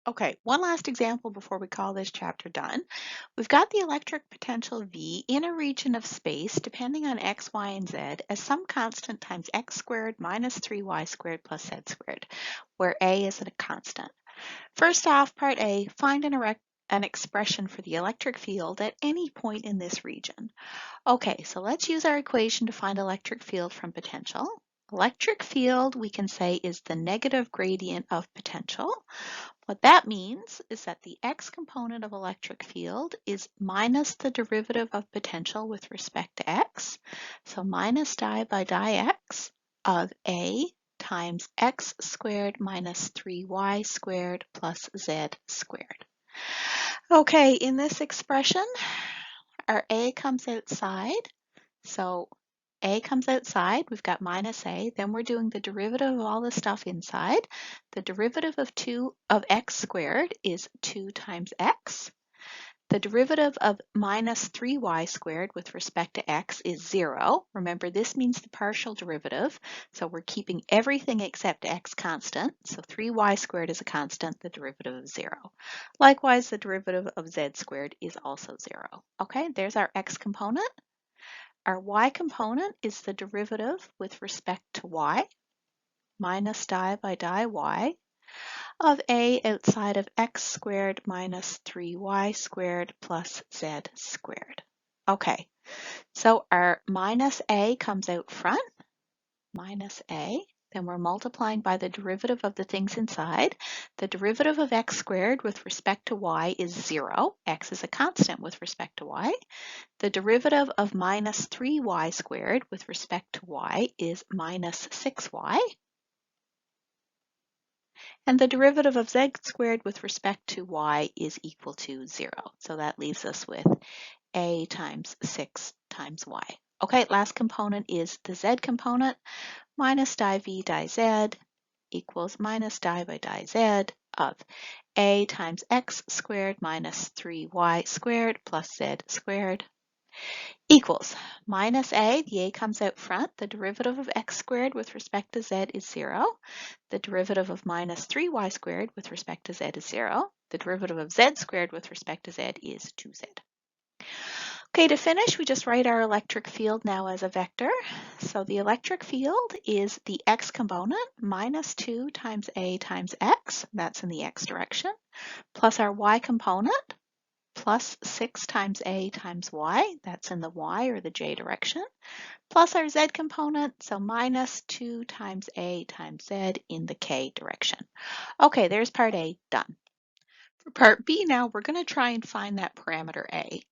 Okay, one last example before we call this chapter done. We've got the electric potential V in a region of space depending on x, y, and z as some constant times x squared minus 3y squared plus z squared, where a is a constant. First off, part A, find an expression for the electric field at any point in this region. Okay, so let's use our equation to find electric field from potential. Electric field, we can say, is the negative gradient of potential. What that means is that the x component of electric field is minus the derivative of potential with respect to x. So minus di by dx of a times x squared minus 3y squared plus z squared. Okay, in this expression, our a comes outside. So a comes outside, we've got minus a, then we're doing the derivative of all the stuff inside. The derivative of x squared is 2 times x. The derivative of minus 3y squared with respect to x is 0. Remember, this means the partial derivative, so we're keeping everything except x constant. So 3y squared is a constant, the derivative of 0. Likewise, the derivative of z squared is also 0. Okay, there's our x component. Our y component is the derivative with respect to y, minus di by di y, of a outside of x squared minus 3y squared plus z squared. Okay, so our minus a comes out front, minus a, then we're multiplying by the derivative of the things inside. The derivative of x squared with respect to y is 0. X is a constant with respect to y. The derivative of minus 3y squared with respect to y is minus 6y. And the derivative of z squared with respect to y is equal to 0. So that leaves us with a times 6 times y. Okay, last component is the z component. Minus di v di z equals minus di by di z of a times x squared minus 3y squared plus z squared equals minus a, the a comes out front, the derivative of x squared with respect to z is 0. The derivative of minus 3y squared with respect to z is 0. The derivative of z squared with respect to z is 2z. Okay, to finish, we just write our electric field now as a vector. So the electric field is the x component, minus 2 times a times x, that's in the x direction, plus our y component, plus 6 times a times y, that's in the y or the j direction, plus our z component, so minus 2 times a times z in the k direction. Okay, there's part A done. For part B now, we're going to try and find that parameter a.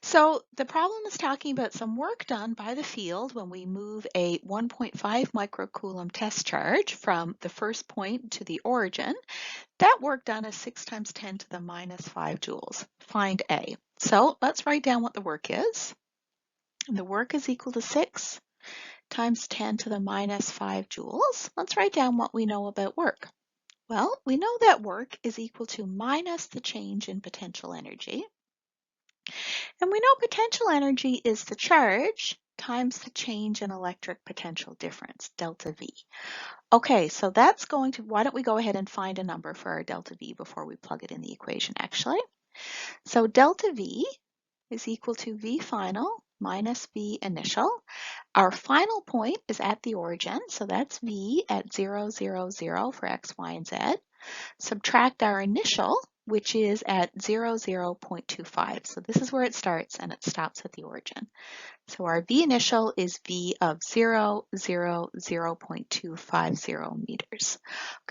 So the problem is talking about some work done by the field when we move a 1.5 microcoulomb test charge from the first point to the origin. That work done is 6 times 10 to the minus 5 joules. Find A. So let's write down what the work is. The work is equal to 6 times 10 to the minus 5 joules. Let's write down what we know about work. Well, we know that work is equal to minus the change in potential energy. And we know potential energy is the charge times the change in electric potential difference, delta V. Okay, so that's going to, why don't we go ahead and find a number for our delta V before we plug it in the equation actually. So delta V is equal to V final minus V initial. Our final point is at the origin, so that's V at 0, 0, 0 for x, y, and z. Subtract our initial, which is at 0, 0.25. So this is where it starts and it stops at the origin. So our V initial is V of 0, 0, 0.250 meters.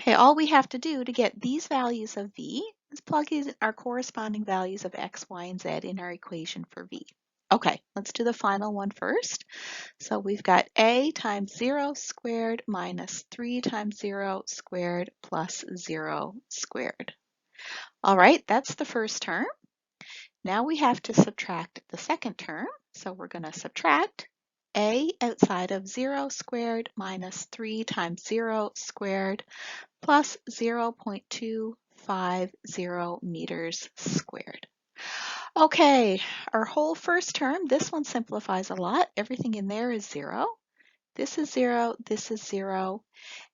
Okay, all we have to do to get these values of V is plug in our corresponding values of x, y, and z in our equation for V. Okay, let's do the final one first. So we've got a times 0 squared minus 3 times 0 squared plus 0 squared. All right, that's the first term. Now we have to subtract the second term. So we're going to subtract a outside of 0 squared minus 3 times 0 squared plus 0.250 meters squared. Okay, our whole first term, this one simplifies a lot. Everything in there is 0. This is 0, this is 0,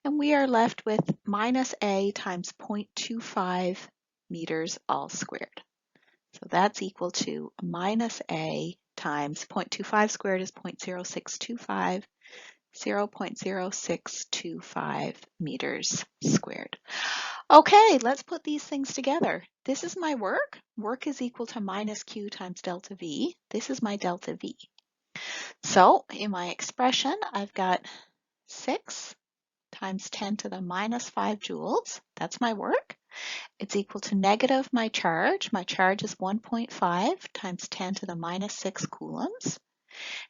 and we are left with minus a times 0.25 meters all squared. So that's equal to minus A times 0.25 squared is 0.0625, 0.0625 meters squared. Okay, let's put these things together. This is my work. Work is equal to minus Q times delta V. This is my delta V. So in my expression, I've got 6 times 10 to the minus 5 joules. That's my work. It's equal to negative my charge. My charge is 1.5 times 10 to the minus 6 coulombs.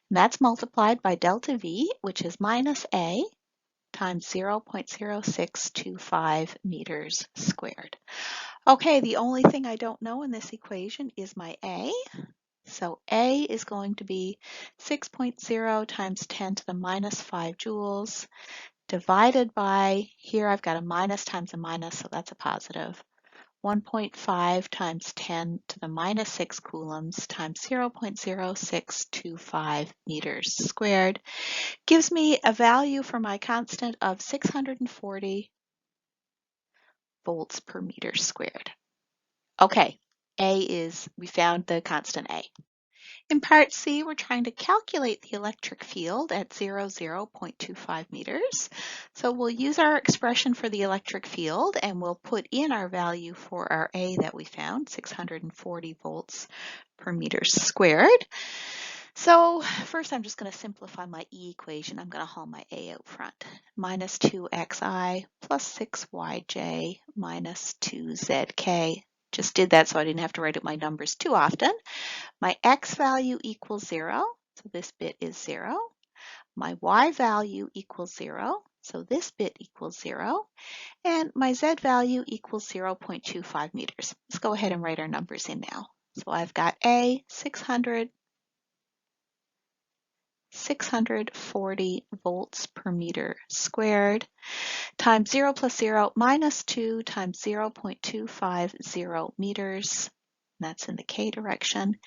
And that's multiplied by delta V, which is minus A times 0.0625 meters squared. Okay, the only thing I don't know in this equation is my A. So A is going to be 6.0 times 10 to the minus 5 joules divided by, here I've got a minus times a minus, so that's a positive, 1.5 times 10 to the minus 6 coulombs times 0.0625 meters squared gives me a value for my constant of 640 volts per meter squared. Okay, we found the constant A. In part C, we're trying to calculate the electric field at 0.25 meters. So we'll use our expression for the electric field and we'll put in our value for our A that we found, 640 volts per meter squared. So first I'm just going to simplify my E equation. I'm going to haul my A out front. Minus 2xi plus 6yj minus 2zk. Just did that so I didn't have to write out my numbers too often. My x value equals 0, so this bit is 0. My y value equals 0, so this bit equals 0. And my z value equals 0.25 meters. Let's go ahead and write our numbers in now. So I've got A, 640 volts per meter squared times 0 plus 0 minus 2 times 0.250 meters. That's in the k direction,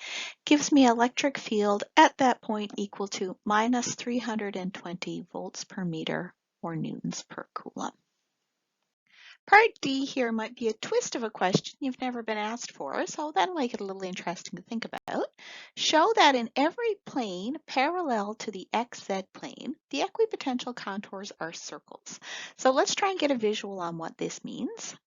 gives me electric field at that point equal to minus 320 volts per meter or newtons per coulomb. Part D here might be a twist of a question you've never been asked for, so that'll make it a little interesting to think about. Show that in every plane parallel to the XZ plane, the equipotential contours are circles. So let's try and get a visual on what this means.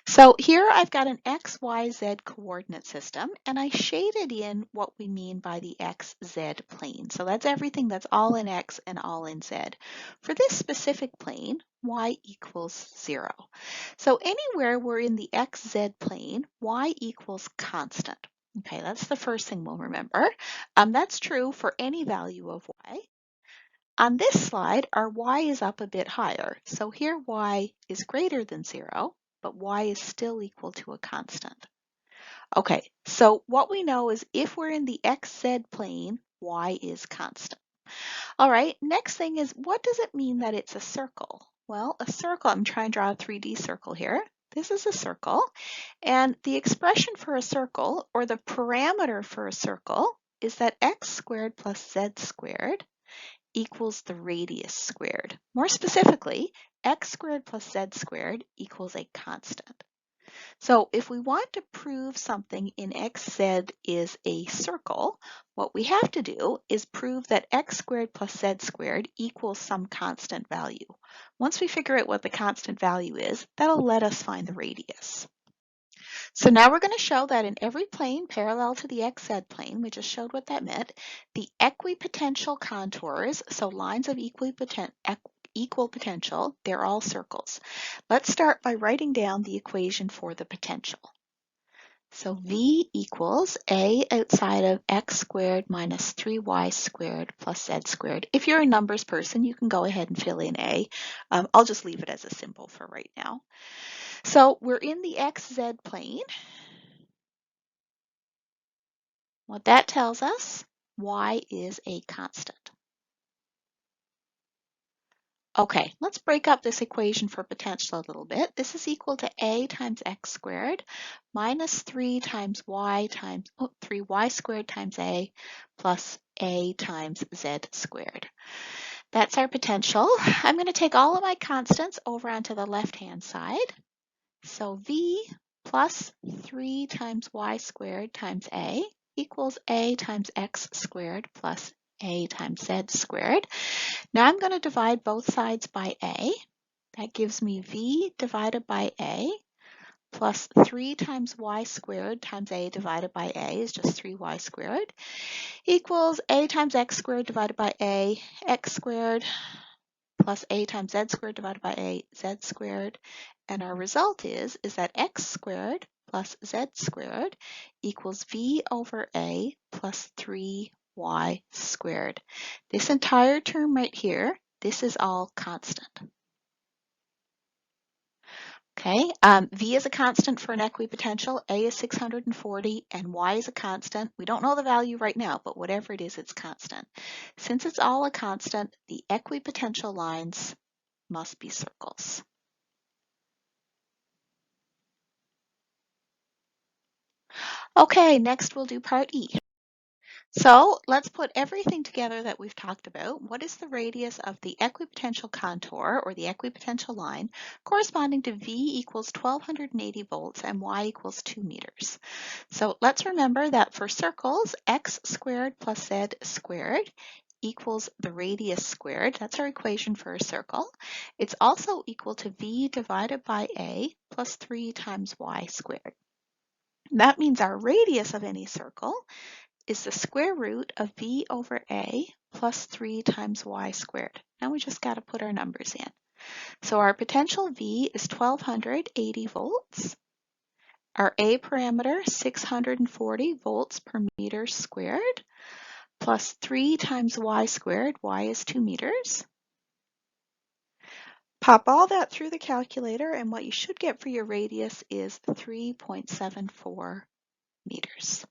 So here I've got an X, Y, Z coordinate system, and I shaded in what we mean by the XZ plane. So that's everything that's all in X and all in Z. For this specific plane, Y equals 0. So anywhere we're in the XZ plane, Y equals constant. Okay, that's the first thing we'll remember. That's true for any value of Y. On this slide, our Y is up a bit higher. So here Y is greater than 0. But Y is still equal to a constant. Okay, so what we know is if we're in the XZ plane, Y is constant. All right, next thing is, what does it mean that it's a circle? Well, a circle, I'm trying to draw a 3D circle here. This is a circle, and the expression for a circle, or the parameter for a circle, is that x squared plus z squared equals the radius squared. More specifically, x squared plus z squared equals a constant. So if we want to prove something in XZ is a circle, what we have to do is prove that x squared plus z squared equals some constant value. Once we figure out what the constant value is, that'll let us find the radius. So now we're going to show that in every plane parallel to the XZ plane, we just showed what that meant, the equipotential contours, so lines of equal potential, they're all circles. Let's start by writing down the equation for the potential. So V equals A outside of x squared minus 3y squared plus z squared. If you're a numbers person, you can go ahead and fill in A. I'll just leave it as a symbol for right now. So we're in the XZ plane. What that tells us, y is a constant. Okay, let's break up this equation for potential a little bit. This is equal to A times x squared minus 3 times y times 3y squared times A plus A times z squared. That's our potential. I'm going to take all of my constants over onto the left-hand side. So V plus 3 times y squared times A times x squared plus A times z squared. Now I'm going to divide both sides by A. That gives me V divided by A plus 3 times y squared times A divided by A is just 3y squared equals A times x squared divided by A, x squared plus A times z squared divided by A, z squared. And our result is that x squared plus z squared equals V over A plus 3y squared. This entire term right here, this is all constant. Okay, V is a constant for an equipotential, A is 640, and Y is a constant. We don't know the value right now, but whatever it is, it's constant. Since it's all a constant, the equipotential lines must be circles. Okay, next we'll do part E. So let's put everything together that we've talked about. What is the radius of the equipotential contour or the equipotential line corresponding to V equals 1280 volts and Y equals 2 meters? So let's remember that for circles, x squared plus z squared equals the radius squared. That's our equation for a circle. It's also equal to V divided by A plus 3 times y squared. That means our radius of any circle is the square root of V over A plus 3 times y squared. Now we just got to put our numbers in. So our potential V is 1280 volts. Our A parameter, 640 volts per meter squared, plus 3 times y squared, y is 2 meters. Pop all that through the calculator, and what you should get for your radius is 3.74 meters.